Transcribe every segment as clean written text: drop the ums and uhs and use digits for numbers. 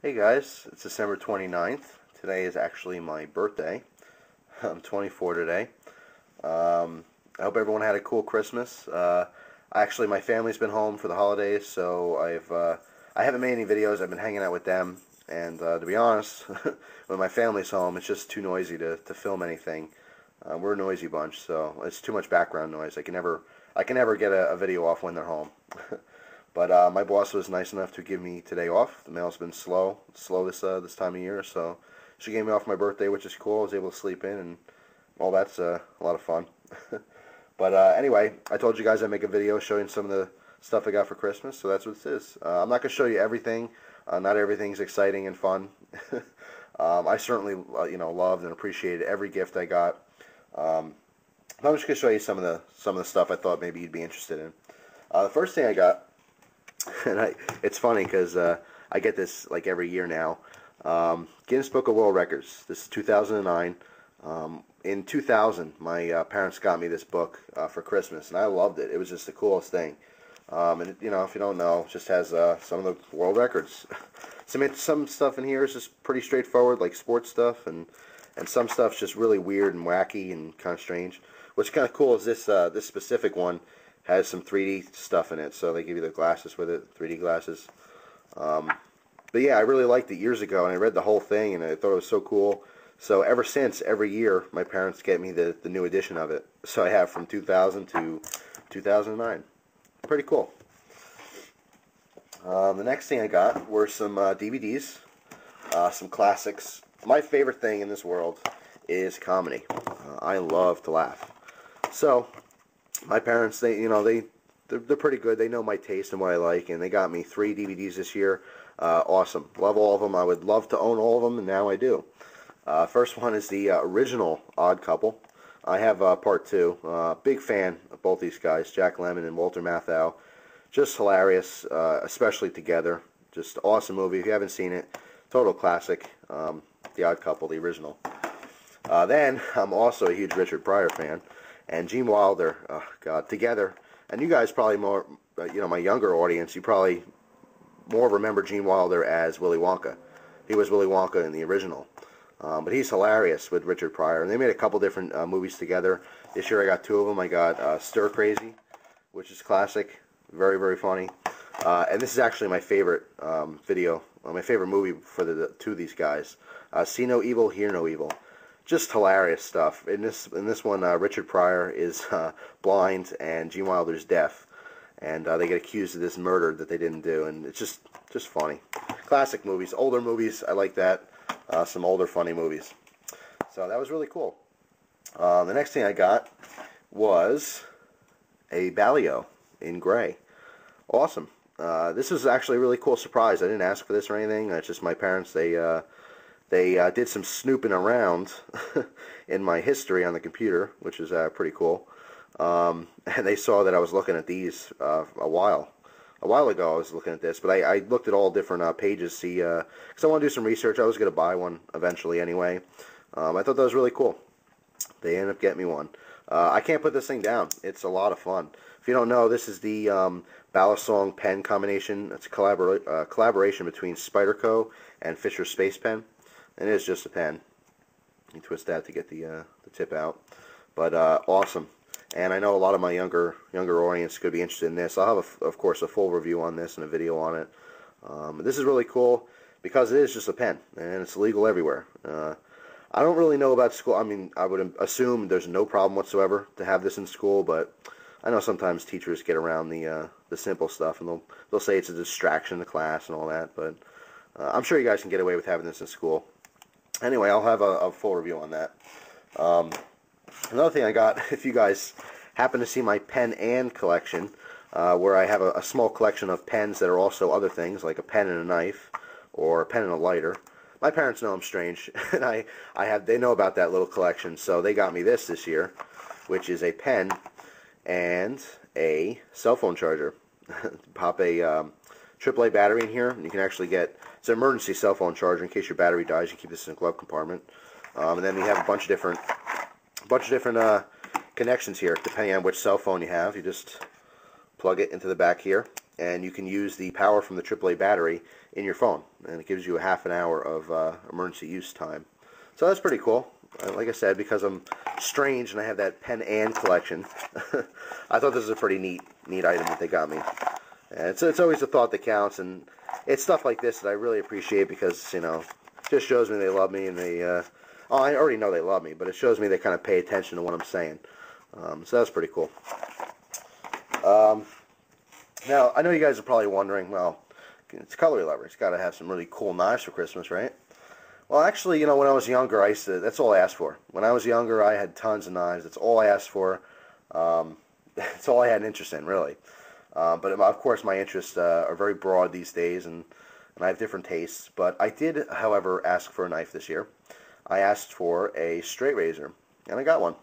Hey guys, it's December 29th. Today is actually my birthday. I'm 24 today. I hope everyone had a cool Christmas. Actually, my family's been home for the holidays, so I haven't made any videos. I've been hanging out with them, and to be honest, when my family's home, it's just too noisy to film anything. We're a noisy bunch, so it's too much background noise. I can never get a video off when they're home. But my boss was nice enough to give me today off. The mail's been slow this time of year, so she gave me off my birthday, which is cool. I was able to sleep in, and all that's a lot of fun. But anyway, I told you guys I'd make a video showing some of the stuff I got for Christmas, so that's what this is. I'm not going to show you everything. Not everything's exciting and fun. I certainly loved and appreciated every gift I got. I'm just going to show you some of the stuff I thought maybe you'd be interested in. The first thing I got, and it's funny because I get this like every year now. Guinness Book of World Records. This is 2009. In 2000, my parents got me this book for Christmas, and I loved it. It was just the coolest thing. And if you don't know, it just has some of the world records. Some stuff in here is just pretty straightforward, like sports stuff, and some stuff's just really weird and wacky and kind of strange. What's kind of cool is this specific one has some 3D stuff in it, so they give you the glasses with it, 3D glasses. But yeah, I really liked it years ago, and I read the whole thing, and I thought it was so cool. So ever since, every year, my parents get me the new edition of it. So I have from 2000 to 2009. Pretty cool. The next thing I got were some DVDs, some classics. My favorite thing in this world is comedy. I love to laugh. So my parents, they're pretty good. They know my taste and what I like, and they got me 3 DVDs this year. Awesome. Love all of them. I would love to own all of them, and now I do. First one is the original Odd Couple. I have part 2. Big fan of both these guys, Jack Lemmon and Walter Matthau. Just hilarious, especially together. Just awesome movie. If you haven't seen it, total classic. The Odd Couple, the original. Then I'm also a huge Richard Pryor fan. And Gene Wilder, oh God, together. And you guys probably more, my younger audience, you probably more remember Gene Wilder as Willy Wonka. He was Willy Wonka in the original. But he's hilarious with Richard Pryor. And they made a couple different movies together. This year I got 2 of them. I got Stir Crazy, which is classic. Very, very funny. And this is actually my favorite my favorite movie for the 2 of these guys. See No Evil, Hear No Evil. Just hilarious stuff. In this one, Richard Pryor is blind and Gene Wilder's deaf, and they get accused of this murder that they didn't do, and it's just funny. Classic movies, older movies. I like that. Some older funny movies. So that was really cool. The next thing I got was a Balio in gray. Awesome. This was actually a really cool surprise. I didn't ask for this or anything. It's just my parents. They did some snooping around in my history on the computer, which is pretty cool. And they saw that I was looking at these a while ago. I was looking at this, but I looked at all different pages, because I want to do some research. I was going to buy one eventually anyway. I thought that was really cool. They ended up getting me one. I can't put this thing down. It's a lot of fun. If you don't know, this is the Balisong pen combination. It's a collaboration between Spyderco and Fisher Space Pen. And it is just a pen. You twist that to get the tip out. But awesome. And I know a lot of my younger audience could be interested in this. I'll have, of course, a full review on this and a video on it. This is really cool because it is just a pen, and it's legal everywhere. I don't really know about school. I mean, I would assume there's no problem whatsoever to have this in school, but I know sometimes teachers get around the simple stuff, and they'll say it's a distraction to class and all that. But I'm sure you guys can get away with having this in school. Anyway, I'll have a full review on that. Another thing I got, if you guys happen to see my pen and collection, where I have a small collection of pens that are also other things, like a pen and a knife, or a pen and a lighter. My parents know I'm strange, and they know about that little collection, so they got me this year, which is a pen and a cell phone charger. Pop a AAA battery in here, and you can actually get, it's an emergency cell phone charger in case your battery dies. You keep this in a glove compartment, and then we have a bunch of different connections here, depending on which cell phone you have. You just plug it into the back here, and you can use the power from the AAA battery in your phone, and it gives you a half an hour of emergency use time. So that's pretty cool. Like I said, because I'm strange and I have that pen and collection, I thought this was a pretty neat item that they got me. And it's always a thought that counts, and it's stuff like this that I really appreciate because, you know, it just shows me they love me, and they, oh, I already know they love me, but it shows me they kind of pay attention to what I'm saying. So that's pretty cool. Now, I know you guys are probably wondering, well, it's cutlery lover. It's got to have some really cool knives for Christmas, right? Well, actually, you know, when I was younger, that's all I asked for. When I was younger, I had tons of knives. That's all I asked for. That's all I had an interest in, really. But, of course, my interests are very broad these days, and I have different tastes. But I did, however, ask for a knife this year. I asked for a straight razor, and I got one.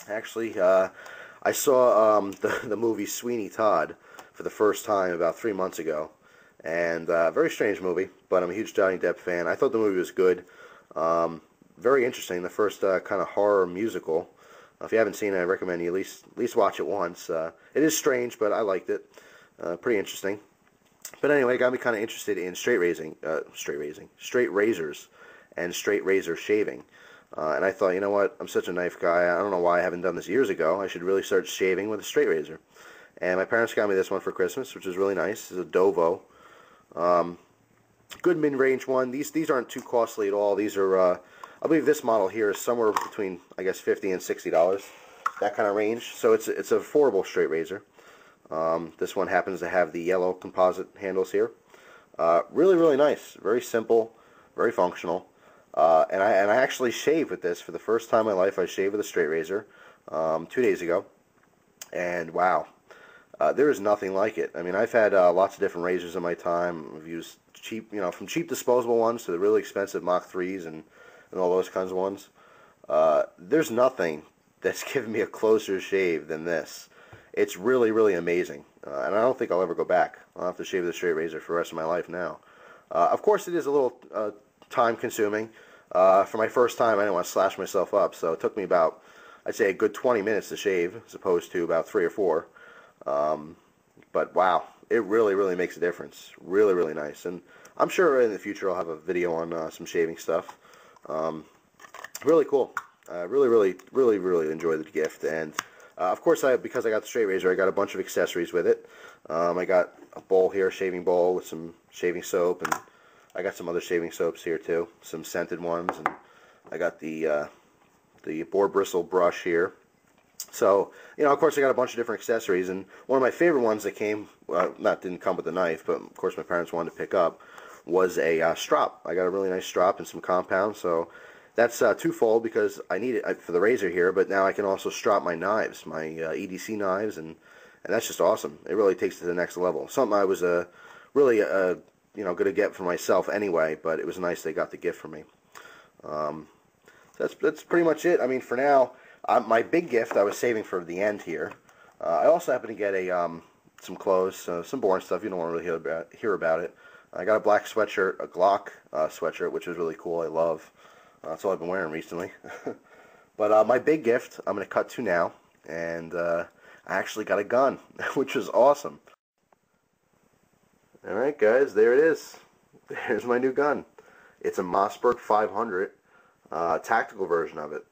Actually, I saw the movie Sweeney Todd for the first time about 3 months ago, and very strange movie, but I'm a huge Johnny Depp fan. I thought the movie was good, very interesting. The first kind of horror musical. If you haven't seen it, I recommend you at least watch it once. It is strange, but I liked it. Pretty interesting. But anyway, it got me kind of interested in straight razors, and straight razor shaving. And I thought, you know what, I'm such a knife guy, I don't know why I haven't done this years ago. I should really start shaving with a straight razor. And my parents got me this one for Christmas, which is really nice. It's a Dovo. Good mid-range one. These aren't too costly at all. These are, I believe this model here is somewhere between, I guess, $50 and $60. That kind of range. So it's an affordable straight razor. This one happens to have the yellow composite handles here. Really, really nice. Very simple, very functional. And I actually shaved with this for the first time in my life. I shaved with a straight razor 2 days ago, and wow, there is nothing like it. I mean, I've had lots of different razors in my time. I've used cheap, you know, from cheap disposable ones to the really expensive Mach 3s and all those kinds of ones. There's nothing that's given me a closer shave than this. It's really, really amazing, and I don't think I'll ever go back. I'll have to shave with a straight razor for the rest of my life now. Of course, it is a little time consuming. For my first time, I didn't want to slash myself up, so it took me about, I'd say, a good 20 minutes to shave, as opposed to about 3 or 4. But wow, it really, really makes a difference. Really, really nice. And I'm sure in the future I'll have a video on some shaving stuff. Really cool. Really, really, really, really enjoy the gift. And of course, because I got the straight razor, I got a bunch of accessories with it. I got a bowl here, a shaving bowl with some shaving soap, and I got some other shaving soaps here too, some scented ones, and I got the boar bristle brush here. So, you know, of course I got a bunch of different accessories, and one of my favorite ones that came, didn't come with the knife, but of course my parents wanted to pick up, was a strop. I got a really nice strop and some compounds, so that's twofold because I need it for the razor here, but now I can also strop my knives, my EDC knives, and that's just awesome. It really takes it to the next level. Something I was really you know, going to get for myself anyway, but it was nice they got the gift for me. So that's pretty much it. I mean, for now, my big gift I was saving for the end here. I also happened to get some clothes, some boring stuff. You don't want to really hear about it. I got a black sweatshirt, a Glock sweatshirt, which is really cool. I love. That's all I've been wearing recently. But my big gift I'm going to cut to now, and I actually got a gun, which is awesome. Alright guys, there it is. There's my new gun. It's a Mossberg 500, tactical version of it.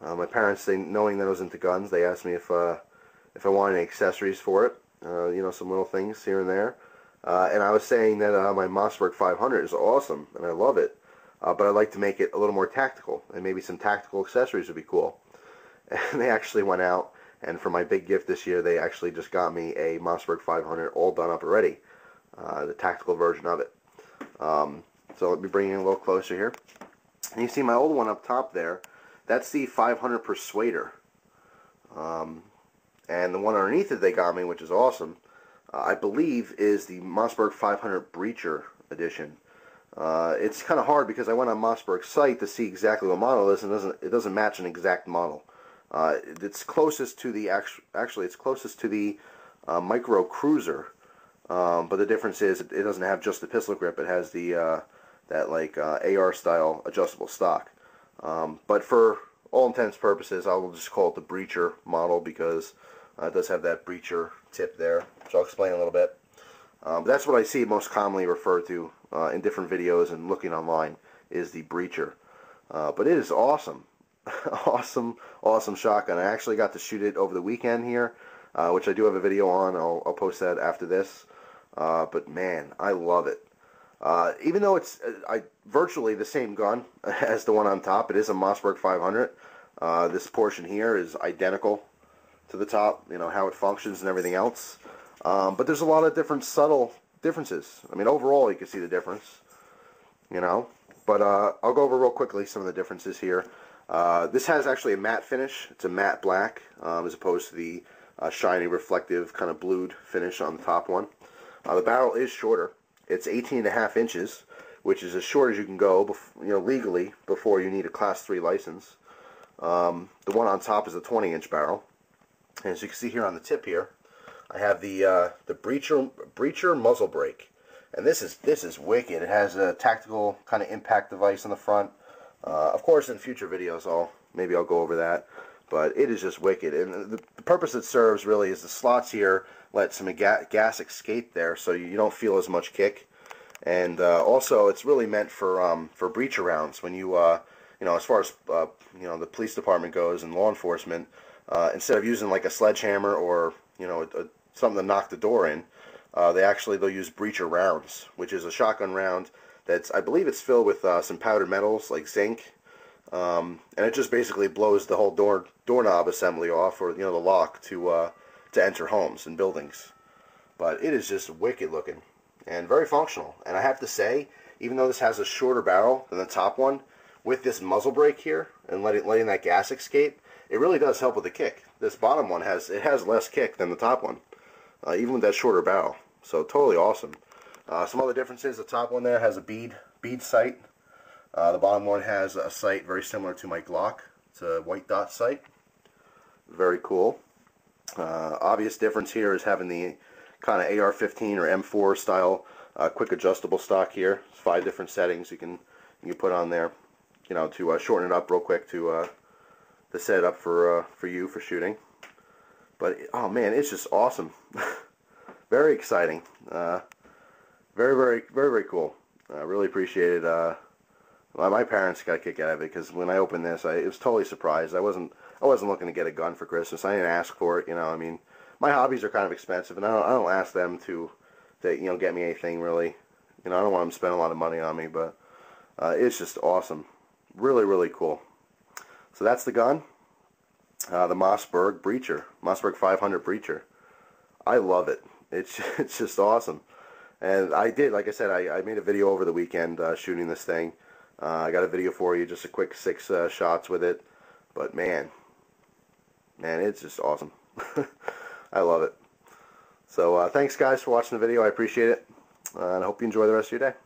My parents, knowing that I was into guns, they asked me if I wanted any accessories for it. You know, some little things here and there. And I was saying that my Mossberg 500 is awesome, and I love it. But I'd like to make it a little more tactical, and maybe some tactical accessories would be cool. And they actually went out, and for my big gift this year, they actually just got me a Mossberg 500 all done up already. The tactical version of it. So let me bring it in a little closer here. And you see my old one up top there. That's the 500 Persuader. And the one underneath it they got me, which is awesome, I believe is the Mossberg 500 Breacher edition. It's kind of hard because I went on Mossberg's site to see exactly what model it is, and it doesn't match an exact model. It's closest to the actually it's closest to the Micro Cruiser. But the difference is it doesn't have just the pistol grip. It has the that like AR style adjustable stock. But for all intents and purposes, I will just call it the Breacher model because it does have that Breacher tip there, which I'll explain in a little bit. But that's what I see most commonly referred to in different videos and looking online is the breacher. But it is awesome. awesome shotgun. I actually got to shoot it over the weekend here, which I do have a video on. I'll post that after this. But man, I love it. Even though it's virtually the same gun as the one on top, it is a Mossberg 500. This portion here is identical to the top, you know, how it functions and everything else. But there's a lot of different subtle differences. I mean, overall, you can see the difference, you know. But I'll go over real quickly some of the differences here. This has actually a matte finish. It's a matte black as opposed to the shiny, reflective, kind of blued finish on the top one. The barrel is shorter. It's 18.5 inches, which is as short as you can go, you know, legally before you need a Class 3 license. The one on top is a 20-inch barrel. And as you can see here on the tip here, I have the breacher muzzle brake, and this is wicked. It has a tactical kind of impact device on the front. Of course, in future videos, maybe I'll go over that. But it is just wicked, and the purpose it serves really is the slots here let some gas escape there, so you don't feel as much kick. And also, it's really meant for breacher rounds when you you know, as far as you know, the police department goes and law enforcement. Instead of using like a sledgehammer or, you know, something to knock the door in, they'll use breacher rounds, which is a shotgun round that's, I believe it's filled with some powdered metals like zinc, and it just basically blows the whole doorknob assembly off, or, you know, the lock to enter homes and buildings. But it is just wicked looking and very functional. And I have to say, even though this has a shorter barrel than the top one, with this muzzle brake here and letting that gas escape, it really does help with the kick. This bottom one has less kick than the top one, even with that shorter barrel. So totally awesome. Some other differences: the top one there has a bead sight. The bottom one has a sight very similar to my Glock. It's a white dot sight. Very cool. Obvious difference here is having the kind of AR-15 or M4 style quick adjustable stock here. It's 5 different settings you can put on there, you know, to shorten it up real quick to set it up for you for shooting. But oh man, it's just awesome. Very exciting. Very cool. I really appreciate it. My parents got a kick out of it because when I opened this, I was totally surprised. I wasn't looking to get a gun for Christmas. I didn't ask for it. You know, I mean, my hobbies are kind of expensive, and I don't ask them to you know, get me anything really. You know, I don't want them to spend a lot of money on me, but it's just awesome. Really cool. So that's the gun. The Mossberg breacher, Mossberg 500 breacher. I love it. It's just awesome. And I did, like I said, I made a video over the weekend shooting this thing. I got a video for you, just a quick 6 shots with it. But man, it's just awesome. I love it. So thanks guys for watching the video. I appreciate it. And I hope you enjoy the rest of your day.